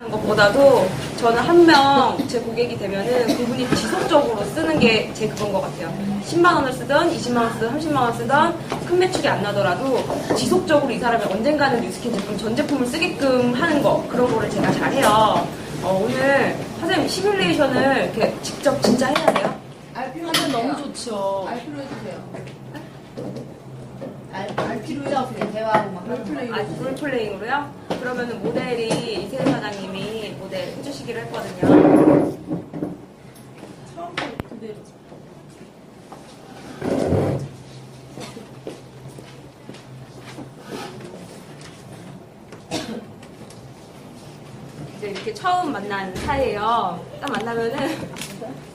것보다도 저는 한 명 제 고객이 되면은 그분이 지속적으로 쓰는 게 제 그건 것 같아요. 10만 원을 쓰든 20만 원 쓰든 30만 원 쓰든 큰 매출이 안 나더라도 지속적으로 이 사람이 언젠가는 뉴스킨 제품 전 제품을 쓰게끔 하는 거, 그런 거를 제가 잘해요. 오늘 사장님 시뮬레이션을 이렇게 직접 진짜 해야 돼요? 하면 너무 좋죠. RP로 해주세요. RP로 해주세요. 대화하고 막 롤플레이. 롤플레잉으로요? 그러면은 모델이 이세은 사장님이 모델 해주시기로 했거든요. 처음부터 그대로. 이제 이렇게 처음 만난 사이에요. 딱 만나면은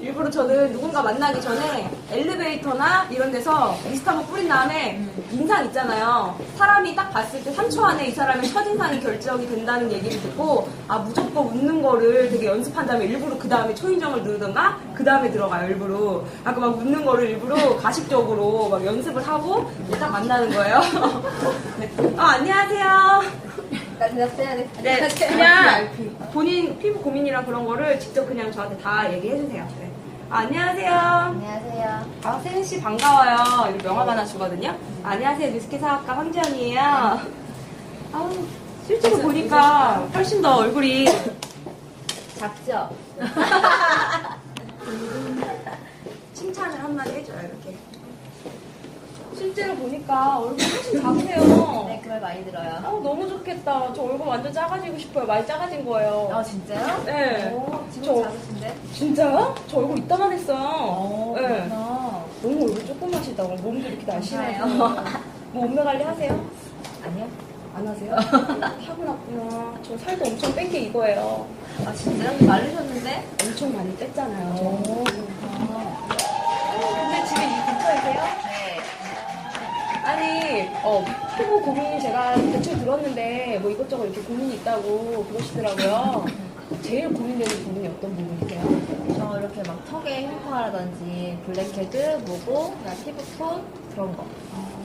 일부러 저는 누군가 만나기 전에 엘리베이터나 이런 데서 미스트 한번 뿌린 다음에 인상 있잖아요. 사람이 딱 봤을 때 3초 안에 이 사람의 첫인상이 결정이 된다는 얘기를 듣고 무조건 웃는 거를 되게 연습한 다음에 일부러 그 다음에 초인종을 누르던가 그 다음에 들어가요. 일부러 아까 막 웃는 거를 일부러 가식적으로 막 연습을 하고 딱 만나는 거예요. 네. 안녕하세요. 나 대답해야 돼. 네, 그냥 본인 피부 고민이랑 그런 거를 직접 그냥 저한테 다 얘기해 주세요. 네. 안녕하세요. 안녕하세요. 세은 씨 반가워요. 이거 명함 하나 주거든요. 안녕하세요. 뉴스킨 사학과 황지연이에요. 실제로 보니까 훨씬 더 얼굴이 작죠? 칭찬을 한마디 해줘요. 이렇게. 실제로 보니까 얼굴이 훨씬 작으세요. 네, 그 말 많이 들어요. 너무 좋겠다. 저 얼굴 완전 작아지고 싶어요. 많이 작아진 거예요. 진짜요? 네. 지금 작으신데? 진짜요? 저 얼굴 이따만 했어요. 네. 그렇구나. 너무 얼굴 조그마시다고. 몸도 이렇게 날씬해요. 감사해요. 뭐 몸매 관리 하세요? 아니요? 안 하세요? 타고났구나. 저 살도 엄청 뺀 게 이거예요. 진짜요? 마르셨는데? 엄청 많이 뺐잖아요. 그렇구나. 근데 집에 이 근처이세요? 네. 아니, 피부 고민 제가 대충 들었는데 뭐 이것저것 이렇게 고민이 있다고 그러시더라고요. 제일 고민되는 부분이 어떤 부분이세요? 저 이렇게 막 턱에 흉터라든지 블랙헤드, 모공, 피부톤 그런 거.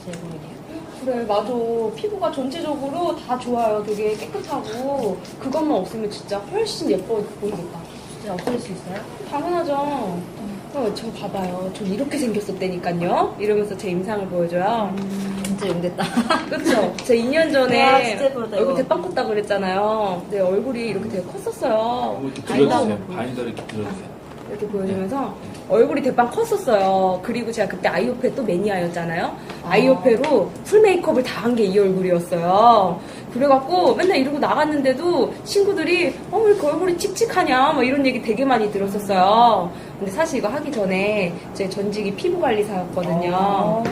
제일 고민이에요. 그래, 맞아. 피부가 전체적으로 다 좋아요. 되게 깨끗하고 그것만 없으면 진짜 훨씬 예뻐 보이겠다. 진짜 없앨 수 있어요? 당연하죠. 저 봐봐요. 저 이렇게 생겼었다니까요. 이러면서 제 임상을 보여줘요. 진짜 용됐다. 그쵸? 제 2년 전에 와, 진짜 예쁘다, 얼굴 이거. 대빵 컸다 그랬잖아요. 내 얼굴이 이렇게 되게 컸었어요. 이렇게 들어주세요. 바인더를 이렇게 들어주세요. 이렇게 보여주면서 얼굴이 대빵 컸었어요. 그리고 제가 그때 아이오페 또 매니아였잖아요. 아이오페로 풀 메이크업을 다 한 게 이 얼굴이었어요. 그래갖고 맨날 이러고 나갔는데도 친구들이 왜 이렇게 얼굴이 칙칙하냐 막 이런 얘기 되게 많이 들었었어요. 근데 사실 이거 하기 전에 제 전직이 피부관리사였거든요.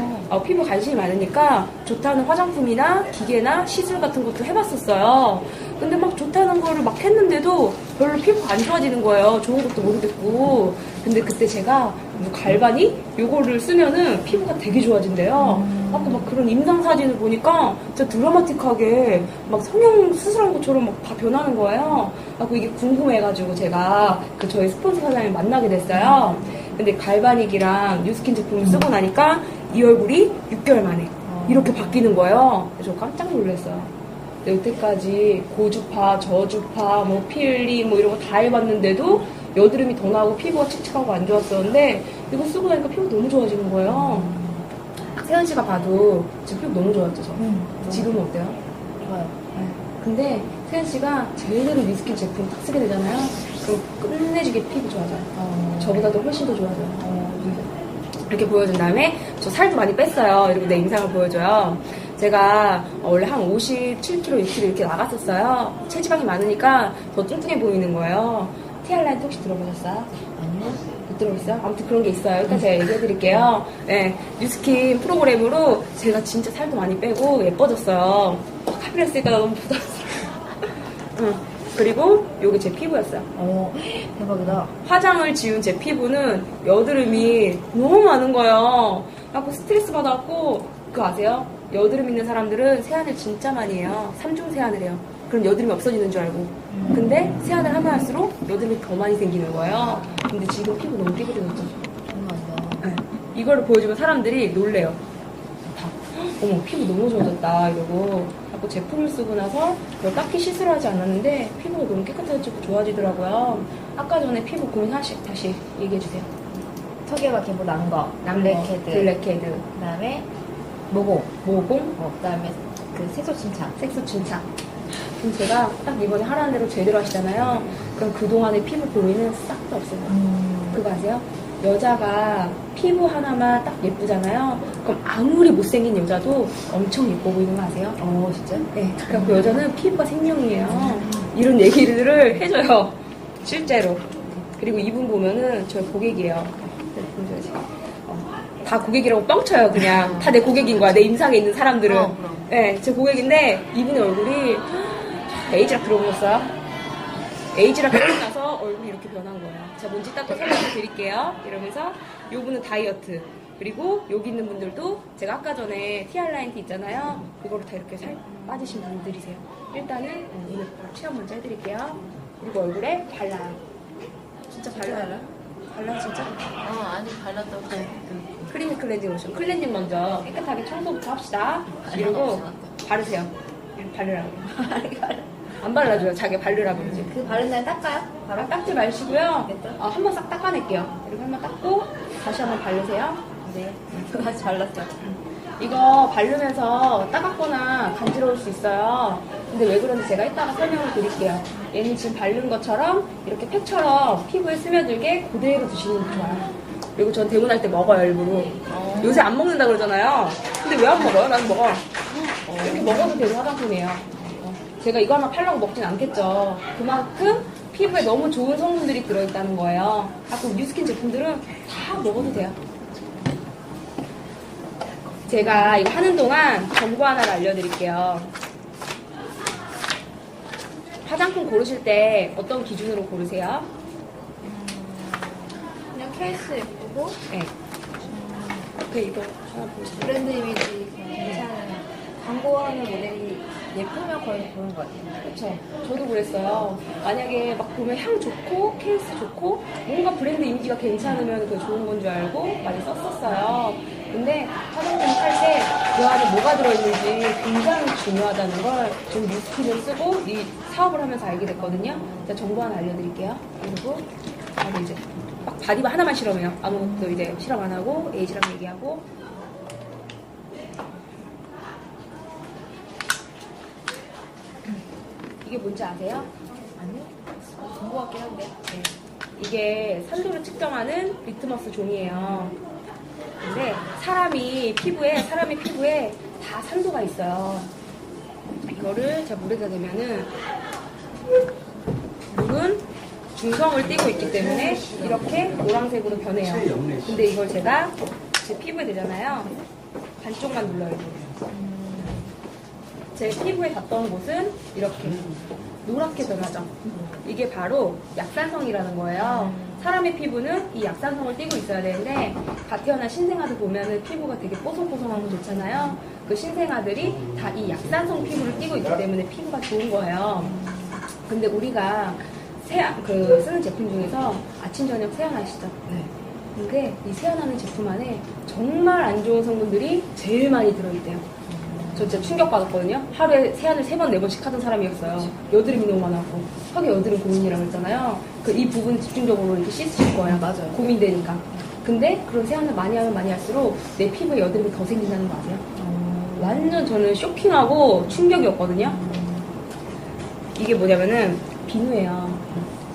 피부 관심이 많으니까 좋다는 화장품이나 기계나 시술 같은 것도 해봤었어요. 근데 막 좋다는 거를 막 했는데도 별로 피부가 안 좋아지는 거예요. 좋은 것도 모르겠고. 근데 그때 제가 갈바니? 요거를 쓰면은 피부가 되게 좋아진대요. 아까 막 그런 임상 사진을 보니까 진짜 드라마틱하게 막 성형 수술한 것처럼 막 다 변하는 거예요. 이게 궁금해가지고 제가 저희 스폰서 사장님 만나게 됐어요. 근데 갈바닉이랑 뉴스킨 제품을 쓰고 나니까 이 얼굴이 6개월 만에 이렇게 바뀌는 거예요. 저 깜짝 놀랐어요. 여태까지 고주파, 저주파, 뭐 필링 뭐 이런 거 다 해봤는데도 여드름이 더 나고 피부가 칙칙하고 안 좋았었는데 이거 쓰고 나니까 피부 너무 좋아지는 거예요. 세연 씨가 봐도 지금 피부 너무 좋았죠, 저? 지금은 어때요? 좋아요. 근데 세연 씨가 제대로 뉴스킨 제품 딱 쓰게 되잖아요. 그럼 끝내주게 피부 좋아져요. 저보다도 훨씬 더 좋아져요. 이렇게 보여준 다음에 저 살도 많이 뺐어요. 이렇게 내 임상을 보여줘요. 제가 원래 한 57kg, 6kg 이렇게 나갔었어요. 체지방이 많으니까 더 뚱뚱해 보이는 거예요. 티알라인 혹시 들어보셨어요? 아니요? 못 들어보셨어요? 아무튼 그런 게 있어요. 일단 제가 얘기해드릴게요. 네, 뉴스킨 프로그램으로 제가 진짜 살도 많이 빼고 예뻐졌어요. 카메라 쓰니까 나 너무 부담스러워. 그리고 요게 제 피부였어요. 대박이다. 화장을 지운 제 피부는 여드름이 너무 많은 거예요. 그래서 스트레스 받았고, 그거 아세요? 여드름 있는 사람들은 세안을 진짜 많이 해요. 3중 세안을 해요. 그럼 여드름이 없어지는 줄 알고. 근데 세안을 하면 할수록 여드름이 더 많이 생기는 거예요. 근데 지금 피부 너무 삐그러졌죠. 장난 아니다. 네. 이거를 보여주면 사람들이 놀래요. 다. 어머 피부 너무 좋아졌다 이러고 자꾸 제품을 쓰고 나서 별 딱히 시술을 하지 않았는데 피부가 너무 깨끗해지고 좋아지더라고요. 아까 전에 피부 고민 하시 다시 얘기해 주세요. 턱에가 기본 난 거, 남레 블랙헤드, 블랙헤드, 그다음에 모공, 그다음에 그 색소 침착. 색소 침착. 그럼 제가 딱 이번에 하라는 대로 제대로 하시잖아요. 그럼 그동안의 피부 고민은 싹 다 없어요. 그거 아세요? 여자가 피부 하나만 딱 예쁘잖아요. 그럼 아무리 못생긴 여자도 엄청 예뻐 보이는 거 아세요? 진짜? 네. 그래서 여자는 피부가 생명이에요. 이런 얘기를 해줘요. 실제로. 그리고 이분 보면은 저희 고객이에요. 네, 보여줘야지. 다 고객이라고 뻥쳐요, 그냥. 다 내 고객인 거야, 내 임상에 있는 사람들은. 그럼. 네, 제 고객인데, 이분의 얼굴이 에이지락 들어보셨어요? 에이지락 들어고 나서 얼굴이 이렇게 변한 거예요. 자, 뭔지 딱 설명을 드릴게요. 이러면서, 요분은 다이어트. 그리고 여기 있는 분들도 제가 아까 전에 티알라인 티 있잖아요. 그거를 다 이렇게 살 빠지신 분들이세요. 일단은 오늘 바로 체험 먼저 해드릴게요. 그리고 얼굴에 발라요. 진짜 발라요? 발라 진짜? 아니 발랐다고. 크리미 클렌징 로션. 클렌징 먼저 깨끗하게 청소부터 합시다. 이러고 바르세요. 이렇게 바르라고. 안 발라줘요. 자기 바르라고 그러지. 그 바른 날 닦아요? 바로 닦지 마시고요. 한 번 싹 닦아낼게요. 이렇게 한 번 닦고 다시 한 번 바르세요. 네. 다시 발랐어요. 이거 바르면서 따갑거나 간지러울 수 있어요. 근데 왜 그런지 제가 이따가 설명을 드릴게요. 얘는 지금 바른 것처럼 이렇게 팩처럼 피부에 스며들게 그대로 두시는 게 좋아요. 그리고 전 대문할 때 먹어요, 일부러. 요새 안 먹는다 그러잖아요. 근데 왜 안 먹어요? 난 먹어. 이렇게 먹어도 되는 화장품이에요. 제가 이거 하나 팔려고 먹진 않겠죠. 그만큼 피부에 너무 좋은 성분들이 들어있다는 거예요. 아까 뉴스킨 제품들은 다 먹어도 돼요. 제가 이거 하는 동안 정보 하나를 알려드릴게요. 화장품 고르실 때 어떤 기준으로 고르세요? 그냥 케이스 예쁘고 네. 그 이거 하나 보세요. 브랜드 이미지 괜찮은 광고하는 모델이 예쁘면 거의 보는 것 같아요. 그렇죠. 저도 그랬어요. 만약에 막 보면 향 좋고 케이스 좋고 뭔가 브랜드 이미지가 괜찮으면 그게 좋은 건 줄 알고 많이 썼었어요. 근데 화장품 살 때 그 안에 뭐가 들어있는지 굉장히 중요하다는 걸 좀 뉴스킨을 쓰고 이 사업을 하면서 알게 됐거든요. 제가 정보 하나 알려드릴게요. 그리고 바로 이제 막 바디바 하나만 실험해요. 아무것도 이제 실험 안 하고 에이지랑 얘기하고. 이게 뭔지 아세요? 아니요? 본것 같긴 한데. 네. 이게 산도를 측정하는 리트머스 종이에요. 근데 사람의 피부에 다 산도가 있어요. 이거를 제가 물에다 대면은 물은 중성을 띠고 있기 때문에 이렇게 노란색으로 변해요. 근데 이걸 제가 제 피부에 대잖아요. 반쪽만 눌러요. 제 피부에 닿던 곳은 이렇게 노랗게 변하죠. 이게 바로 약산성이라는 거예요. 사람의 피부는 이 약산성을 띠고 있어야 되는데 갓 태어난 신생아들 보면은 피부가 되게 뽀송뽀송하고 좋잖아요. 그 신생아들이 다 이 약산성 피부를 띠고 있기 때문에 피부가 좋은 거예요. 근데 우리가 쓰는 제품 중에서 아침 저녁 세안하시죠? 네. 근데 이 세안하는 제품 안에 정말 안 좋은 성분들이 제일 많이 들어있대요. 저 진짜 충격받았거든요. 하루에 세안을 3번, 4번씩 하던 사람이었어요. 여드름이 너무 많았고. 턱에 여드름 고민이라고 했잖아요. 이 부분 집중적으로 이렇게 씻으실 거예요. 맞아요. 고민되니까. 근데 그런 세안을 많이 하면 많이 할수록 내 피부에 여드름이 더 생긴다는 거 아세요? 완전 저는 쇼킹하고 충격이었거든요. 이게 뭐냐면은 비누예요.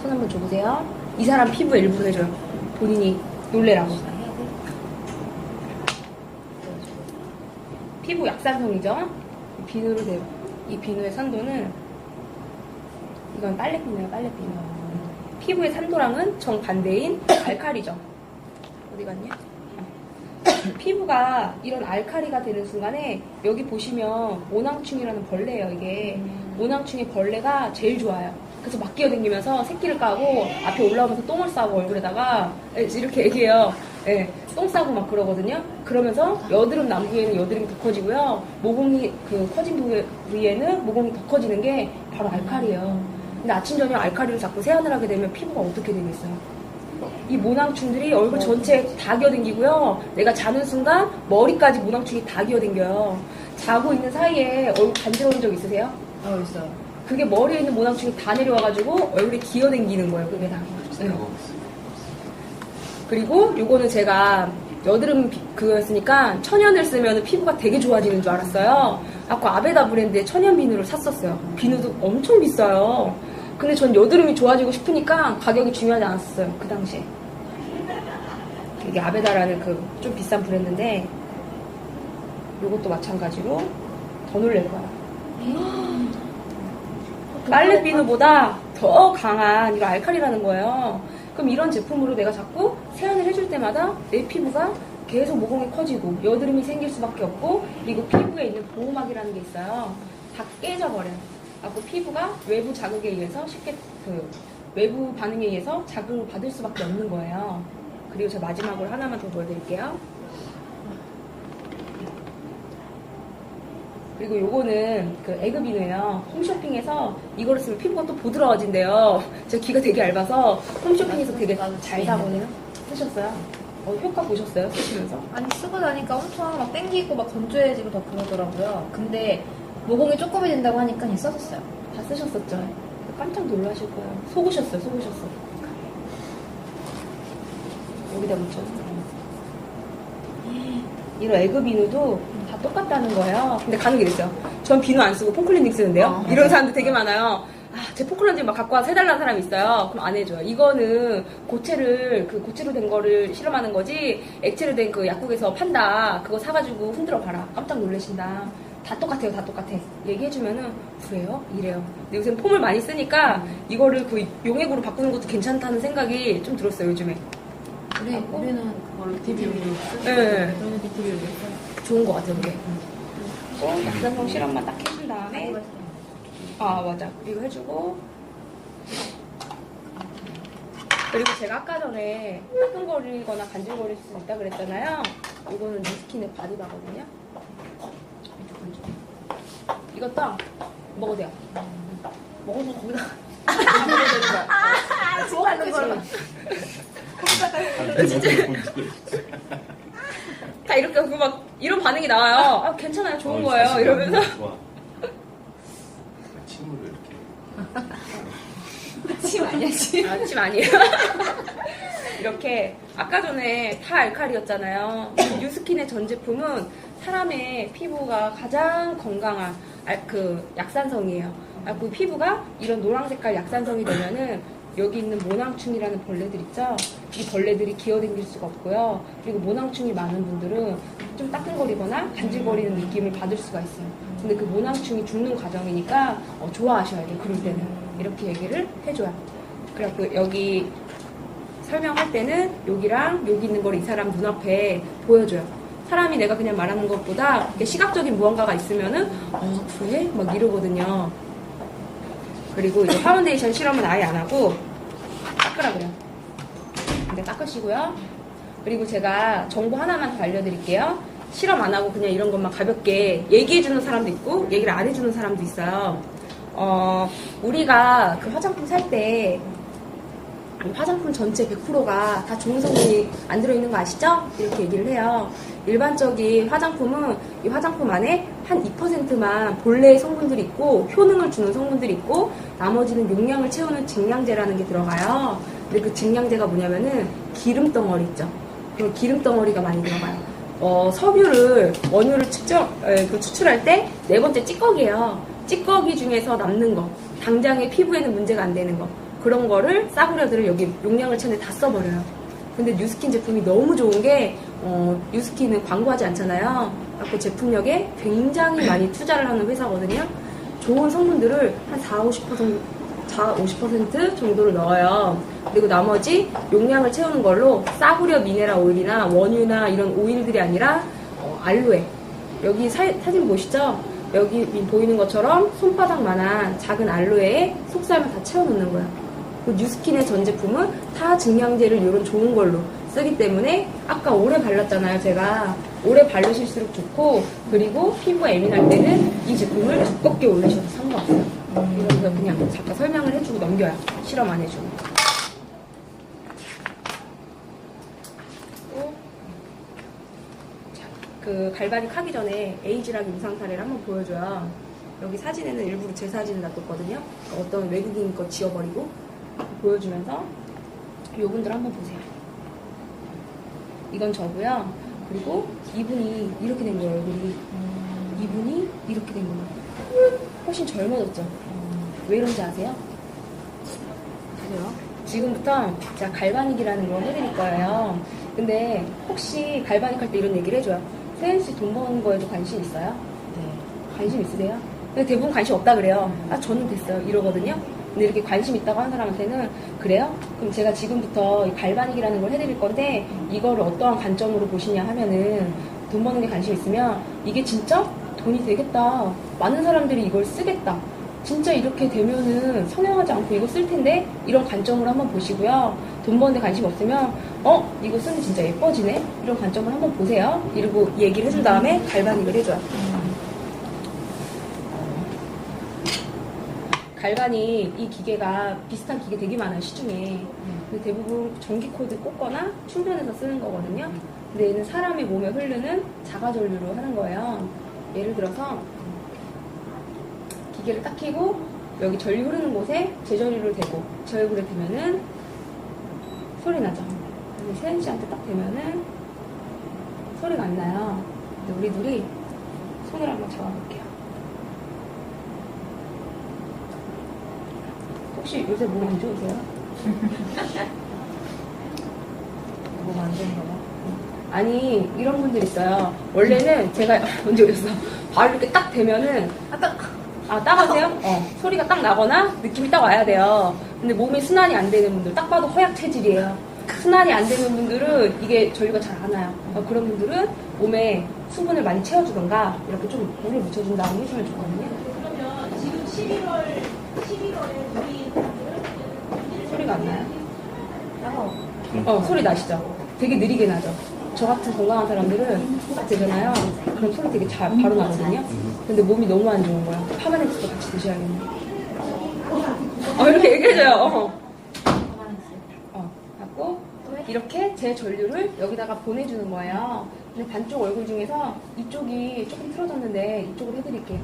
손 한번 줘보세요. 이 사람 피부에 일부러 해줘요. 본인이 놀래라고. 피부 약산성이죠? 비누를 대요. 이 비누의 산도는 이건 빨래비누예요, 빨래비누. 피부의 산도랑은 정반대인 알칼리죠. 어디 갔냐? 피부가 이런 알칼리가 되는 순간에 여기 보시면 모낭충이라는 벌레예요, 이게. 모낭충의 벌레가 제일 좋아요. 그래서 막 기어다니면서 새끼를 까고 앞에 올라오면서 똥을 싸고 얼굴에다가 이렇게 얘기해요. 네, 똥 싸고 막 그러거든요. 그러면서 여드름 난 부위에는 여드름이 더 커지고요. 모공이 커진 부위에는 모공이 더 커지는 게 바로 알칼리예요. 근데 아침 저녁 알칼리를 자꾸 세안을 하게 되면 피부가 어떻게 되겠어요? 이 모낭충들이 얼굴 전체에 다 기어댕기고요. 내가 자는 순간 머리까지 모낭충이 다 기어댕겨요. 자고 있는 사이에 얼굴 간지러운 적 있으세요? 있어요. 그게 머리에 있는 모낭충이 다 내려와가지고 얼굴에 기어댕기는 거예요, 그게 다. 네. 그리고 요거는 제가 여드름 그거였으니까 천연을 쓰면 피부가 되게 좋아지는 줄 알았어요. 아까 아베다 브랜드의 천연 비누를 샀었어요. 비누도 엄청 비싸요. 근데 전 여드름이 좋아지고 싶으니까 가격이 중요하지 않았어요, 그 당시에. 이게 아베다라는 그 좀 비싼 브랜드인데 요것도 마찬가지로 더 놀랄 거야. 빨래 비누보다 더 강한 이런 알칼리라는 거예요. 그럼 이런 제품으로 내가 자꾸 세안을 해줄 때마다 내 피부가 계속 모공이 커지고 여드름이 생길 수밖에 없고, 그리고 피부에 있는 보호막이라는 게 있어요. 다 깨져버려요. 그래서 피부가 외부 자극에 의해서 쉽게 외부 반응에 의해서 자극을 받을 수밖에 없는 거예요. 그리고 저 마지막으로 하나만 더 보여드릴게요. 그리고 요거는 그 에그비누예요. 홈쇼핑에서 이거를 쓰면 피부가 또 부드러워진대요. 제가 귀가 되게 얇아서 홈쇼핑에서 되게 잘 사거든요. 쓰셨어요? 효과 보셨어요? 쓰시면서? 아니, 쓰고 나니까 엄청 막 땡기고 막 건조해지고 더 그러더라고요. 근데 모공이 조금해진다고 하니까 그냥 써줬어요. 다 쓰셨었죠? 깜짝 놀라실 거예요. 속으셨어요, 속으셨어. 여기다 묻혔어요. 이런 에그비누도 다 똑같다는 거예요. 근데 가는 게 있어요. 전 비누 안 쓰고 폼클렌징 쓰는데요. 이런 사람들 되게 많아요. 제 폼클렌징 막 갖고 와서 해달라는 사람이 있어요. 그럼 안 해줘요. 이거는 고체로 된 거를 실험하는 거지, 액체로 된 그 약국에서 판다. 그거 사가지고 흔들어 봐라. 깜짝 놀라신다. 다 똑같아요, 다 똑같아. 얘기해주면은, 그래요? 이래요. 근데 요새 폼을 많이 쓰니까 이거를 그 용액으로 바꾸는 것도 괜찮다는 생각이 좀 들었어요, 요즘에. 우리는 그걸 비비로 네. 저는 비비로 했어요. 좋은 것 같아요, 그게. 약산성 실험만 딱 해준 다음에, 맞아. 그리고 해주고, 그리고 제가 아까 전에 따끔거리거나 간질거릴 수 있다 그랬잖아요. 이거는 뉴스킨의 바디바거든요. 이것도 먹어도 돼요. 먹어서 거기다. 좋아하는 걸로. 다 이렇게 하고 막 이런 반응이 나와요. 괜찮아요, 좋은 거예요. 이러면서. 좋아. 침으로 이렇게. 침 아니야, 침. 침 아니에요. 이렇게 아까 전에 다 알칼리였잖아요. 뉴스킨의 전 제품은 사람의 피부가 가장 건강한 약산성이에요. 그 피부가 이런 노란 색깔 약산성이 되면은 여기 있는 모낭충이라는 벌레들 있죠? 이 벌레들이 기어다닐 수가 없고요. 그리고 모낭충이 많은 분들은 좀 따끔거리거나 간질거리는 느낌을 받을 수가 있어요. 근데 그 모낭충이 죽는 과정이니까 좋아하셔야 돼요. 그럴 때는. 이렇게 얘기를 해줘요. 그래갖고 여기 설명할 때는 여기랑 여기 있는 걸 이 사람 눈앞에 보여줘요. 사람이 내가 그냥 말하는 것보다 이렇게 시각적인 무언가가 있으면은 그래? 막 이러거든요. 그리고 이제 파운데이션 실험은 아예 안 하고 닦으라 그래요. 근데 닦으시고요. 그리고 제가 정보 하나만 더 알려드릴게요. 실험 안 하고 그냥 이런 것만 가볍게 얘기해주는 사람도 있고 얘기를 안 해주는 사람도 있어요. 우리가 그 화장품 살 때 화장품 전체 100%가 다 좋은 성분이 안 들어있는 거 아시죠? 이렇게 얘기를 해요. 일반적인 화장품은 이 화장품 안에 한 2%만 본래의 성분들이 있고 효능을 주는 성분들이 있고 나머지는 용량을 채우는 증량제라는 게 들어가요. 근데 그 증량제가 뭐냐면은 기름덩어리 있죠. 그 기름덩어리가 많이 들어가요. 석유를 원유를 추출할 때 네 번째 찌꺼기예요. 찌꺼기 중에서 남는 거, 당장의 피부에는 문제가 안 되는 거, 그런 거를 싸구려들을 여기 용량을 채우는데 다 써버려요. 근데 뉴스킨 제품이 너무 좋은 게 뉴스킨은 광고하지 않잖아요. 그 제품력에 굉장히 많이 투자를 하는 회사거든요. 좋은 성분들을 한 50% 정도를 넣어요. 그리고 나머지 용량을 채우는 걸로 싸구려 미네랄 오일이나 원유나 이런 오일들이 아니라 알로에. 여기 사진 보시죠? 여기 보이는 것처럼 손바닥만한 작은 알로에에 속살만 다 채워놓는 거예요. 그 뉴스킨의 전 제품은 다 증량제를 이런 좋은 걸로 쓰기 때문에 아까 오래 발랐잖아요. 제가 오래 바르실수록 좋고, 그리고 피부가 예민할 때는 이 제품을 두껍게 올리셔도 상관없어요. 이러면서 그냥 잠깐 설명을 해주고 넘겨요. 실험 안 해주고. 그 갈바닉 하기 전에 에이지락 임상 사례를 한번 보여줘요. 여기 사진에는 일부러 제 사진을 놔뒀거든요. 어떤 외국인 거 지워버리고 보여주면서 요분들 한번 보세요. 이건 저고요. 그리고 이분이 이렇게 된 거예요. 얼굴이. 이분이 이렇게 된 거예요. 훨씬 젊어졌죠. 왜 이런지 아세요? 그래요? 지금부터 제가 갈바닉이라는 걸 해드릴 거예요. 근데 혹시 갈바닉 할 때 이런 얘기를 해줘요. 세연씨 돈 버는 거에도 관심 있어요? 네. 관심 있으세요? 근데 대부분 관심 없다 그래요. 아, 저는 됐어요. 이러거든요. 근데 이렇게 관심 있다고 하는 사람한테는 그래요? 그럼 제가 지금부터 이 갈바닉이라는 걸 해드릴 건데 이거를 어떠한 관점으로 보시냐 하면은 돈 버는 게 관심 있으면 이게 진짜 돈이 되겠다. 많은 사람들이 이걸 쓰겠다. 진짜 이렇게 되면은 성형하지 않고 이거 쓸 텐데 이런 관점으로 한번 보시고요. 돈 버는데 관심 없으면 이거 쓰면 진짜 예뻐지네? 이런 관점을 한번 보세요. 이러고 얘기를 해준 다음에 갈바닉을 해줘요. 갈바닉 이 기계가 비슷한 기계 되게 많아요. 시중에. 근데 대부분 전기 코드 꽂거나 충전해서 쓰는 거거든요. 근데 얘는 사람의 몸에 흐르는 자가전류로 하는 거예요. 예를 들어서 기계를 딱 켜고 여기 전류 흐르는 곳에 제전류를 대고 저 얼굴에 대면은 소리 나죠. 근데 세연 씨한테 딱 대면은 소리가 안 나요. 근데 우리 둘이 손을 한번 잡아볼게요. 혹시 요새 몸 안 좋으세요? 몸 안 좋은가 봐. 아니 이런 분들 있어요. 원래는 제가 언제 그랬어? 바로 이렇게 딱 대면은 따가세요? 소리가 딱 나거나 느낌이 딱 와야 돼요. 근데 몸이 순환이 안 되는 분들 딱 봐도 허약 체질이에요. 순환이 안 되는 분들은 이게 전류가 잘 안 와요. 그런 분들은 몸에 수분을 많이 채워주던가 이렇게 좀 물을 묻혀준 다음에 해주면 좋거든요. 그러면 지금 11월에 우리 소리가 안 나요? 따가워. 소리 나시죠? 되게 느리게 나죠? 저 같은 건강한 사람들은 딱 되잖아요. 그럼 소리 되게 바로 나거든요. 근데 몸이 너무 안 좋은 거야. 파마넥스도 같이 드셔야겠네. 이렇게 얘기해줘요. 갖고 이렇게 제 전류를 여기다가 보내주는 거예요. 근데 반쪽 얼굴 중에서 이쪽이 조금 틀어졌는데 이쪽을 해드릴게요.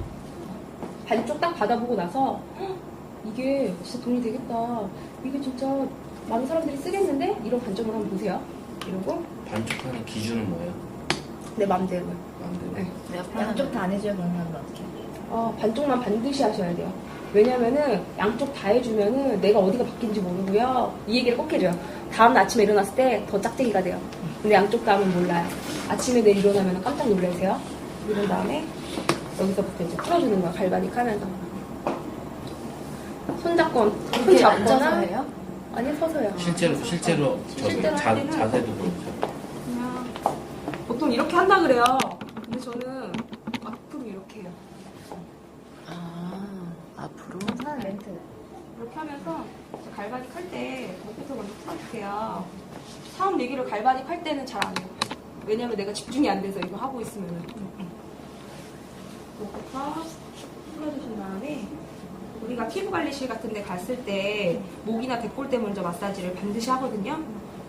반쪽 딱 받아보고 나서 이게 진짜 돈이 되겠다. 이게 진짜 많은 사람들이 쓰겠는데? 이런 관점으로 한번 보세요. 이러고 반쪽하는 기준은 뭐예요? 내 맘대로요. 마음대로. 네. 양쪽 다 안 해줘요, 그러면 어떡해? 반쪽만 반드시 하셔야 돼요. 왜냐면은 양쪽 다 해주면은 내가 어디가 바뀐지 모르고요. 이 얘기를 꼭 해줘요. 다음 날 아침에 일어났을 때 더 짝대기가 돼요. 근데 양쪽 다 하면 몰라요. 아침에 내일 일어나면 깜짝 놀라세요. 이런 다음에 여기서부터 이제 풀어주는 거야. 갈바닉 하면서. 손 잡고, 손 이렇게 앉아서 잡거나. 해요? 아니, 서서요. 실제로 실제로 할 때는 자세도 그렇죠. 그냥 보통 이렇게 한다 그래요. 근데 저는 앞으로 이렇게 해요. 앞으로? 하는 멘트. 이렇게 하면서 갈바닉 할 때 목부터 먼저 풀어주세요. 사업 얘기를 갈바닉 할 때는 잘 안 해요. 왜냐면 내가 집중이 안 돼서 이거 하고 있으면은. 목부터 풀어주신 다음에 우리가 피부관리실 같은 데 갔을 때 목이나 대골대 먼저 마사지를 반드시 하거든요.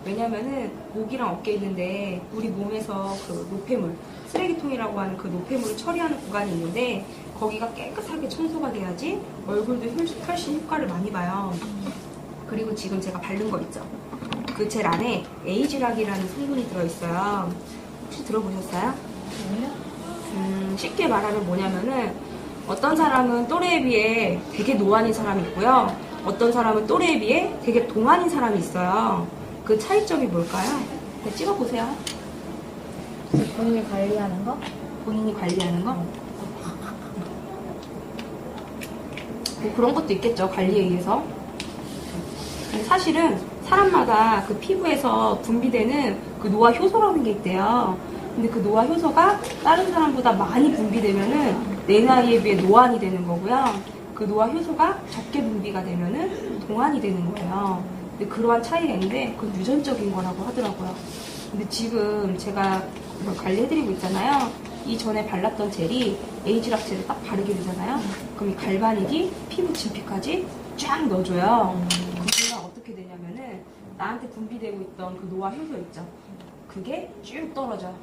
왜냐면은 목이랑 어깨 있는데 우리 몸에서 그 노폐물, 쓰레기통이라고 하는 그 노폐물을 처리하는 구간이 있는데 거기가 깨끗하게 청소가 돼야지 얼굴도 훨씬 효과를 많이 봐요. 그리고 지금 제가 바른 거 있죠? 그 젤 안에 에이지락이라는 성분이 들어있어요. 혹시 들어보셨어요? 쉽게 말하면 뭐냐면은 어떤 사람은 또래에 비해 되게 노안인 사람이 있고요. 어떤 사람은 또래에 비해 되게 동안인 사람이 있어요. 그 차이점이 뭘까요? 네, 찍어보세요. 본인이 관리하는 거? 본인이 관리하는 거? 뭐 그런 것도 있겠죠. 관리에 의해서. 근데 사실은 사람마다 그 피부에서 분비되는 그 노화 효소라는 게 있대요. 근데 그 노화 효소가 다른 사람보다 많이 분비되면은 내 나이에 비해 노안이 되는 거고요. 그 노화 효소가 적게 분비가 되면은 동안이 되는 거예요. 근데 그러한 차이가 있는데 그건 유전적인 거라고 하더라고요. 근데 지금 제가 이걸 관리해드리고 있잖아요. 이전에 발랐던 젤이 에이지락 젤을 딱 바르게 되잖아요. 그럼 이 갈바닉이 피부 진피까지 쫙 넣어줘요. 그럼 제가 어떻게 되냐면은 나한테 분비되고 있던 그 노화 효소 있죠. 그게 쭉 떨어져요.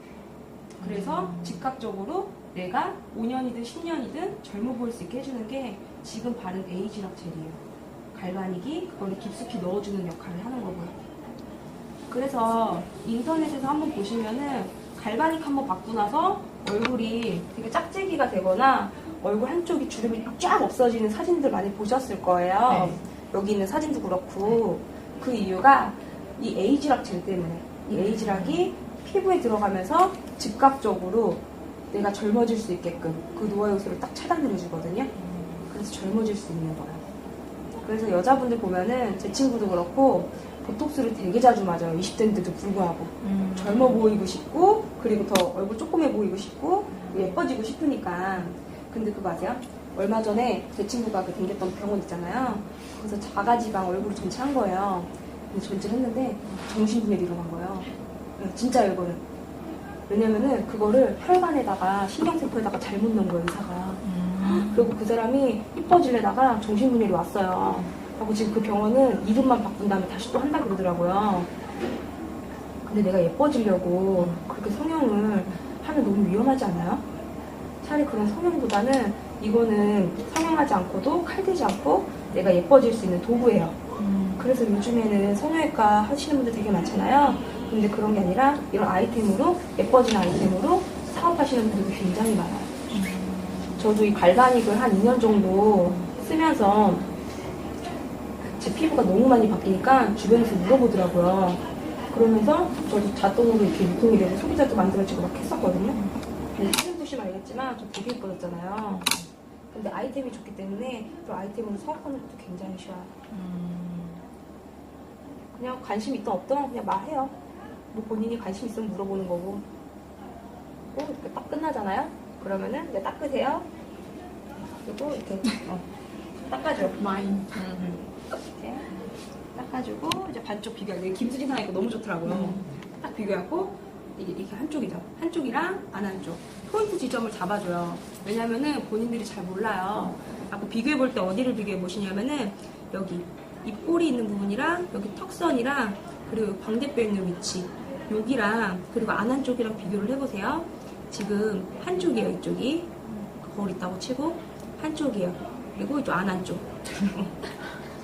그래서 즉각적으로 내가 5년이든 10년이든 젊어 보일 수 있게 해주는 게 지금 바른 에이지락 젤이에요. 갈바닉이 그걸 깊숙이 넣어주는 역할을 하는 거고요. 그래서 인터넷에서 한번 보시면은 갈바닉 한번 받고 나서 얼굴이 되게 짝재기가 되거나 얼굴 한쪽이 주름이 쫙 없어지는 사진들 많이 보셨을 거예요. 여기 있는 사진도 그렇고 그 이유가 이 에이지락 젤 때문에 이 에이지락이 피부에 들어가면서 즉각적으로 내가 젊어질 수 있게끔 그 노화 요소를 딱 차단을 해주거든요. 그래서 젊어질 수 있는 거예요. 그래서 여자분들 보면은 제 친구도 그렇고 보톡스를 되게 자주 맞아요. 20대인데도 불구하고. 젊어 보이고 싶고 그리고 더 얼굴 조그매 보이고 싶고 예뻐지고 싶으니까. 근데 그거 아세요? 얼마 전에 제 친구가 그 댕겼던 병원 있잖아요. 거기서 자가지방 얼굴을 전체한 거예요. 근데 전체를 했는데 정신분열이 일어난 거예요. 진짜요, 이거는. 왜냐면은 그거를 혈관에다가 신경세포에다가 잘못 넣은 거예요, 의사가. 그리고 그 사람이 이뻐지려다가 정신분열이 왔어요. 하고 지금 그 병원은 이름만 바꾼 다음에 다시 또 한다 그러더라고요. 근데 내가 예뻐지려고 그렇게 성형을 하면 너무 위험하지 않나요? 차라리 그런 성형보다는 이거는 성형하지 않고도 칼대지 않고 내가 예뻐질 수 있는 도구예요. 그래서 요즘에는 성형외과 하시는 분들 되게 많잖아요. 근데 그런 게 아니라 이런 아이템으로 예뻐지는 아이템으로 사업하시는 분들도 굉장히 많아요. 저도 이 갈바닉을 한 2년 정도 쓰면서 제 피부가 너무 많이 바뀌니까 주변에서 물어보더라고요. 그러면서 저도 자동으로 이렇게 유통이 되고 소비자도 만들어지고 막 했었거든요. 근데 사진 보시면 알겠지만 저 되게 예뻐졌잖아요. 근데 아이템이 좋기 때문에 그 아이템으로 사업하는 것도 굉장히 쉬워요. 그냥 관심 있든 없든 그냥 말해요. 뭐 본인이 관심 있으면 물어보는 거고. 이렇게 딱 끝나잖아요. 그러면은 이제 닦으세요. 그리고 이렇게 닦아줘요. 이렇게 닦아주고 이제 반쪽 비교해요. 김수진 하니까 너무 좋더라고요. 딱 비교하고 이게 한쪽이죠. 한쪽이랑 안 한쪽 포인트 지점을 잡아줘요. 왜냐면은 본인들이 잘 몰라요. 아까 비교해 볼 때 어디를 비교해 보시냐면은 여기 입꼬리 있는 부분이랑 여기 턱선이랑 그리고 광대뼈 있는 위치 여기랑 그리고 안 한쪽이랑 비교를 해보세요. 지금 한쪽이에요. 이쪽이 거울 있다고 치고 한쪽이에요. 그리고 이쪽 안 한쪽.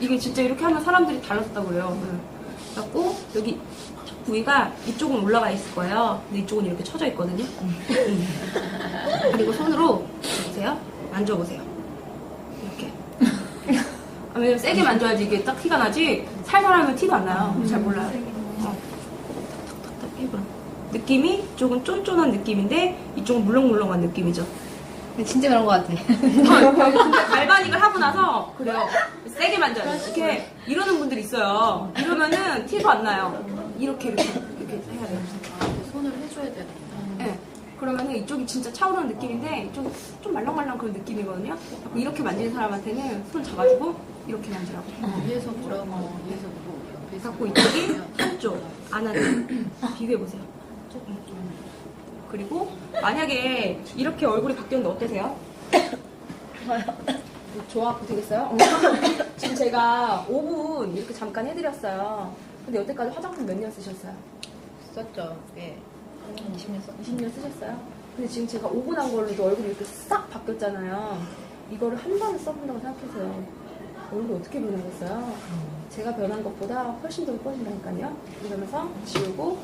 이게 진짜 이렇게 하면 사람들이 달라졌다고 그래요. 그래갖고 여기 척 부위가 이쪽은 올라가 있을 거예요. 근데 이쪽은 이렇게 쳐져 있거든요. 그리고 손으로 보세요. 만져보세요. 이렇게. 왜냐면 세게 만져야지 이게 딱 티가 나지 살살 하면 티도 안 나요. 잘 몰라요. 탁탁탁탁 해봐. 느낌이 이쪽은 쫀쫀한 느낌인데 이쪽은 물렁물렁한 느낌이죠. 진짜 그런 것 같아. 근데 갈바닉을 하고 나서 그래요. 세게 만져요. 이렇게 이러는 분들이 있어요. 이러면은 티도 안 나요. 이렇게 해야 돼요. 손을 해줘야 돼. 네. 그러면은 이쪽이 진짜 차오르는 느낌인데 이쪽이 좀 말랑말랑 그런 느낌이거든요. 이렇게 만지는 사람한테는 손 잡아주고 이렇게 만지라고. 위에서 보라고, 위에서 보고, 옆에서 갖고 이쪽이 한쪽, 안 한쪽 비교해보세요. 그리고 만약에 이렇게 얼굴이 바뀌었는데 어떠세요? 좋아 되겠어요? 지금 제가 5분 이렇게 잠깐 해드렸어요. 근데 여태까지 화장품 몇 년 쓰셨어요? 썼죠. 예. 20년 썼 20년 쓰셨어요? 근데 지금 제가 5분 한 걸로도 얼굴이 이렇게 싹 바뀌었잖아요. 이거를 한 번에 써본다고 생각해서요. 얼굴이 어떻게 변하겠어요? 제가 변한 것보다 훨씬 더 예뻐진다니까요. 이러면서 지우고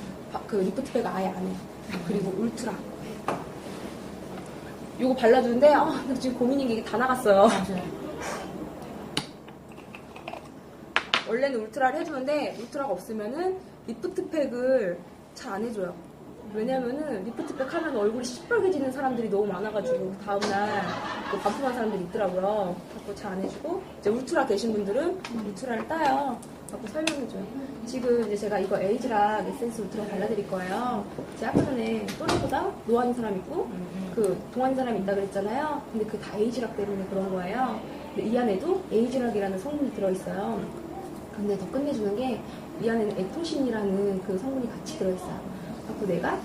그 리프트백 아예 안 해요. 그리고 울트라. 요거 발라주는데 나 지금 고민인 게 이게 다 나갔어요. 원래는 울트라를 해주는데 울트라가 없으면은 리프트팩을 잘 안 해줘요. 왜냐면은 리프트팩 하면 얼굴이 시뻘개지는 사람들이 너무 많아가지고 다음날 또 반품한 사람들이 있더라고요. 자꾸 잘 안 해주고 이제 울트라 계신 분들은 울트라를 따요. 자꾸 설명해줘요. 지금 이제 제가 이거 에이지락 에센스 울트라 발라드릴 거예요. 제가 아까 전에 또래보다 노안인 사람 있고 그 동안인 사람이 있다 그랬잖아요. 근데 그 다 에이지락 때문에 그런 거예요. 근데 이 안에도 에이지락이라는 성분이 들어있어요. 근데 더 끝내주는 게 이 안에는 에토신이라는 그 성분이 같이 들어있어요. 그래서 내가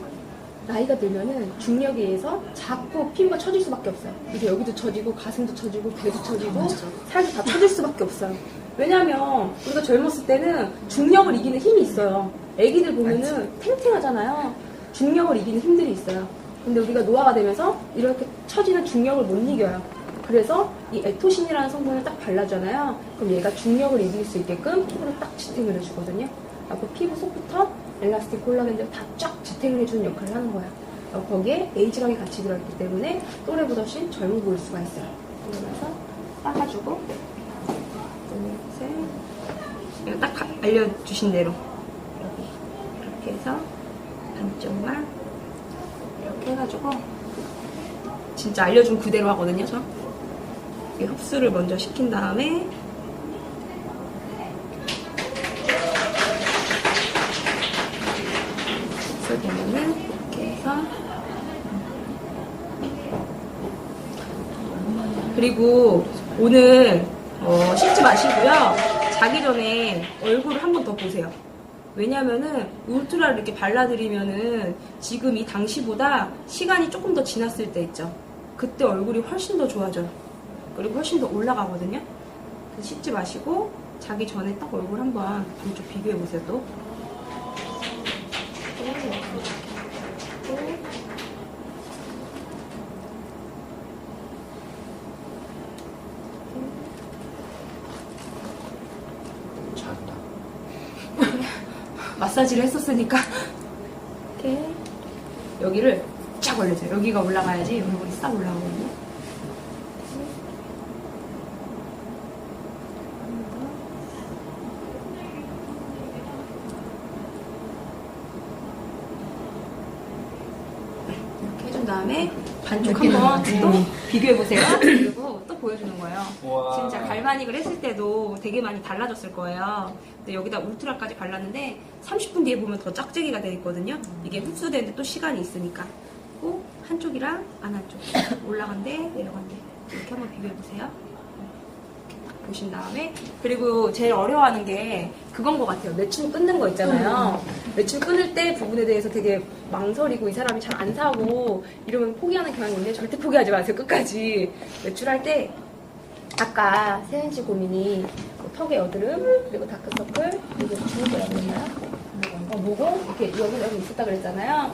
나이가 들면은 중력에 의해서 자꾸 피부가 처질 수밖에 없어요. 이게 여기도 처지고 가슴도 처지고 배도 처지고 살도 다 처질 수밖에 없어요. 왜냐면 우리가 젊었을 때는 중력을 이기는 힘이 있어요. 애기들 보면은 탱탱하잖아요. 중력을 이기는 힘들이 있어요. 근데 우리가 노화가 되면서 이렇게 처지는 중력을 못 이겨요. 그래서 이 에토신이라는 성분을 딱 발라주잖아요. 그럼 얘가 중력을 이길 수 있게끔 피부를 딱 지탱을 해주거든요. 그리고 피부 속부터 엘라스틱 콜라겐들 다 쫙 지탱을 해주는 역할을 하는 거예요. 거기에 에이지랑이 같이 들어있기 때문에 또래보다 훨씬 젊어 보일 수가 있어요. 그러면서 따가지고 셋, 딱 알려주신 대로 이렇게 해서 반쪽만 이렇게 해가지고 진짜 알려준 그대로 하거든요. 저 이렇게 흡수를 먼저 시킨 다음에 흡수되면은 이렇게 해서 그리고 오늘 씻지 마시고요. 자기 전에 얼굴을 한 번 더 보세요. 왜냐면은 울트라를 이렇게 발라드리면은 지금 이 당시보다 시간이 조금 더 지났을 때 있죠. 그때 얼굴이 훨씬 더 좋아져요. 그리고 훨씬 더 올라가거든요. 그래서 씻지 마시고 자기 전에 딱 얼굴 한번 좀 비교해 보세요. 또. 작다. 마사지를 했었으니까 이렇게 여기를 쫙 올려줘요. 여기가 올라가야지 얼굴이 싹 올라오거든요. 이렇게 해준 다음에 반쪽 한번 또 비교해보세요. 그리고 또 보여주는 거예요. 우와. 진짜 갈바닉을 했을 때도 되게 많이 달라졌을 거예요. 근데 여기다 울트라까지 발랐는데 30분 뒤에 보면 더 짝짝이가 돼 있거든요. 이게 흡수되는데 또 시간이 있으니까. 꼭 한쪽이랑 안 한쪽 올라간대 내려간대 이렇게 한번 비교해보세요. 보신 다음에 그리고 제일 어려워하는 게 그건 것 같아요. 매출 끊는 거 있잖아요. 매출 끊을 때 부분에 대해서 되게 망설이고 이 사람이 잘 안 사고 이러면 포기하는 경향이 있는데 절대 포기하지 마세요. 끝까지. 매출할 때 아까 세은 씨 고민이 턱의 여드름 그리고 다크서클 그리고 주름이라고 했나요? 모공 이렇게 여기 있었다 그랬잖아요.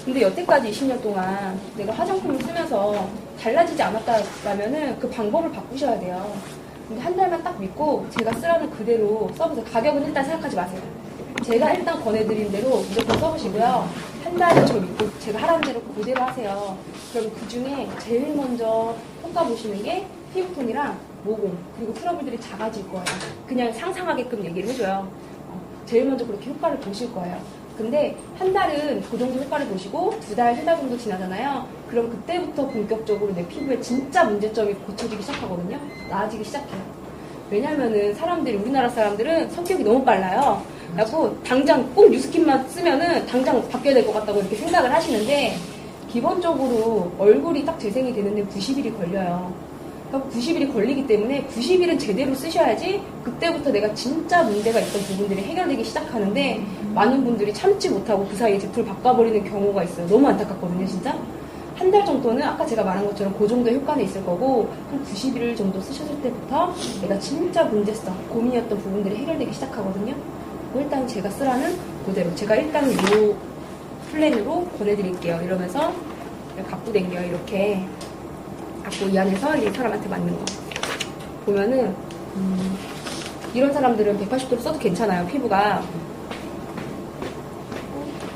근데 여태까지 20년 동안 내가 화장품을 쓰면서 달라지지 않았다라면은 그 방법을 바꾸셔야 돼요. 근데 한 달만 딱 믿고 제가 쓰라는 그대로 써보세요. 가격은 일단 생각하지 마세요. 제가 일단 권해드린 대로 무조건 써보시고요. 한 달을 저 믿고 제가 하라는 대로 그대로 하세요. 그럼 그 중에 제일 먼저 효과 보시는 게 피부톤이랑 모공 그리고 트러블들이 작아질 거예요. 그냥 상상하게끔 얘기를 해줘요. 제일 먼저 그렇게 효과를 보실 거예요. 근데 한 달은 그 정도 효과를 보시고 2달, 3달 정도 지나잖아요. 그럼 그때부터 본격적으로 내 피부에 진짜 문제점이 고쳐지기 시작하거든요. 나아지기 시작해요. 왜냐면은 사람들이, 우리나라 사람들은 성격이 너무 빨라요. 그래갖고 당장 꼭 뉴스킨만 쓰면은 당장 바뀌어야 될 것 같다고 이렇게 생각을 하시는데 기본적으로 얼굴이 딱 재생이 되는데 90일이 걸려요. 90일이 걸리기 때문에 90일은 제대로 쓰셔야지 그때부터 내가 진짜 문제가 있던 부분들이 해결되기 시작하는데 많은 분들이 참지 못하고 그 사이에 제품을 바꿔버리는 경우가 있어요. 너무 안타깝거든요, 진짜. 한 달 정도는 아까 제가 말한 것처럼 그 정도의 효과는 있을 거고 한 90일 정도 쓰셨을 때부터 내가 진짜 문제성, 고민이었던 부분들이 해결되기 시작하거든요. 일단 제가 쓰라는 그대로 제가 일단 이 플랜으로 보내드릴게요. 이러면서 갖고 댕겨요. 이렇게 갖고 이 안에서 이 사람한테 맞는 거 보면은 이런 사람들은 180도로 써도 괜찮아요. 피부가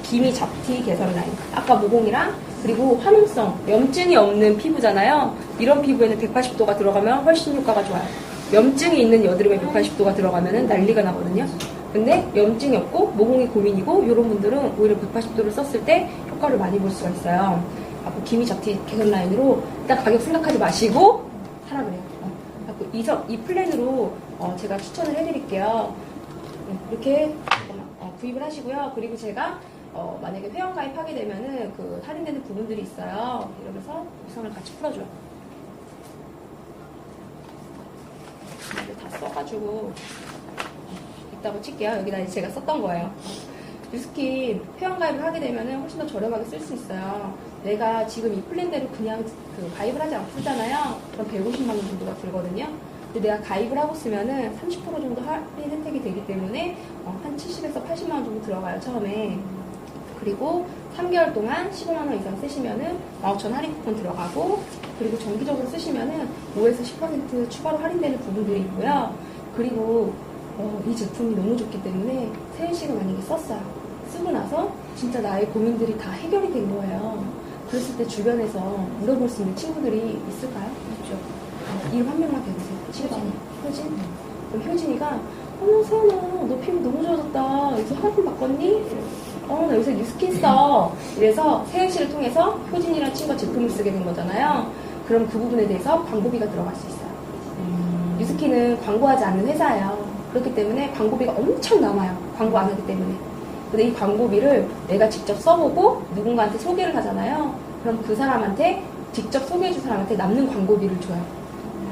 기미, 잡티, 개선 라인 아까 모공이랑 그리고 화농성, 염증이 없는 피부잖아요. 이런 피부에는 180도가 들어가면 훨씬 효과가 좋아요. 염증이 있는 여드름에 180도가 들어가면 난리가 나거든요. 근데 염증이 없고 모공이 고민이고 이런 분들은 오히려 180도를 썼을 때 효과를 많이 볼 수가 있어요. 앞으로 기미, 잡티, 개선 라인으로 일단 가격 생각하지 마시고 사라 그래요. 이 플랜으로 제가 추천을 해드릴게요. 이렇게 구입을 하시고요. 그리고 제가 만약에 회원 가입하게 되면은 그 할인되는 부분들이 있어요. 이러면서 구성을 같이 풀어줘요. 이제 다 써가지고 있다고 칠게요. 여기다 제가 썼던 거예요. 뉴스킨 회원 가입을 하게 되면은 훨씬 더 저렴하게 쓸 수 있어요. 내가 지금 이 플랜대로 그냥 가입을 하지 않고 쓰잖아요. 그럼 150만 원 정도가 들거든요. 근데 내가 가입을 하고 쓰면은 30% 정도 할인 혜택이 되기 때문에 한 70에서 80만 원 정도 들어가요, 처음에. 그리고 3개월 동안 15만 원 이상 쓰시면은 15,000원 할인 쿠폰 들어가고, 그리고 정기적으로 쓰시면은 5에서 10% 추가로 할인되는 부분들이 있고요. 그리고 이 제품이 너무 좋기 때문에 세은 씨가 만약에 썼어요. 쓰고 나서 진짜 나의 고민들이 다 해결이 된 거예요. 그랬을 때 주변에서 물어볼 수 있는 친구들이 있을까요? 있죠. 이름 한 명만 대보세요. 친구. 효진? 그럼 효진이가 어머 세연아 너 피부 너무 좋아졌다. 여기서 화장품 바꿨니? 나 요새 뉴스킨 써. 이래서 세연 씨를 통해서 효진이랑 친구가 제품을 쓰게 된 거잖아요. 그럼 그 부분에 대해서 광고비가 들어갈 수 있어요. 뉴스킨은 광고하지 않는 회사예요. 그렇기 때문에 광고비가 엄청 남아요. 광고 안 하기 때문에. 근데 이 광고비를 내가 직접 써보고 누군가한테 소개를 하잖아요. 그럼 그 사람한테 직접 소개해준 사람한테 남는 광고비를 줘요.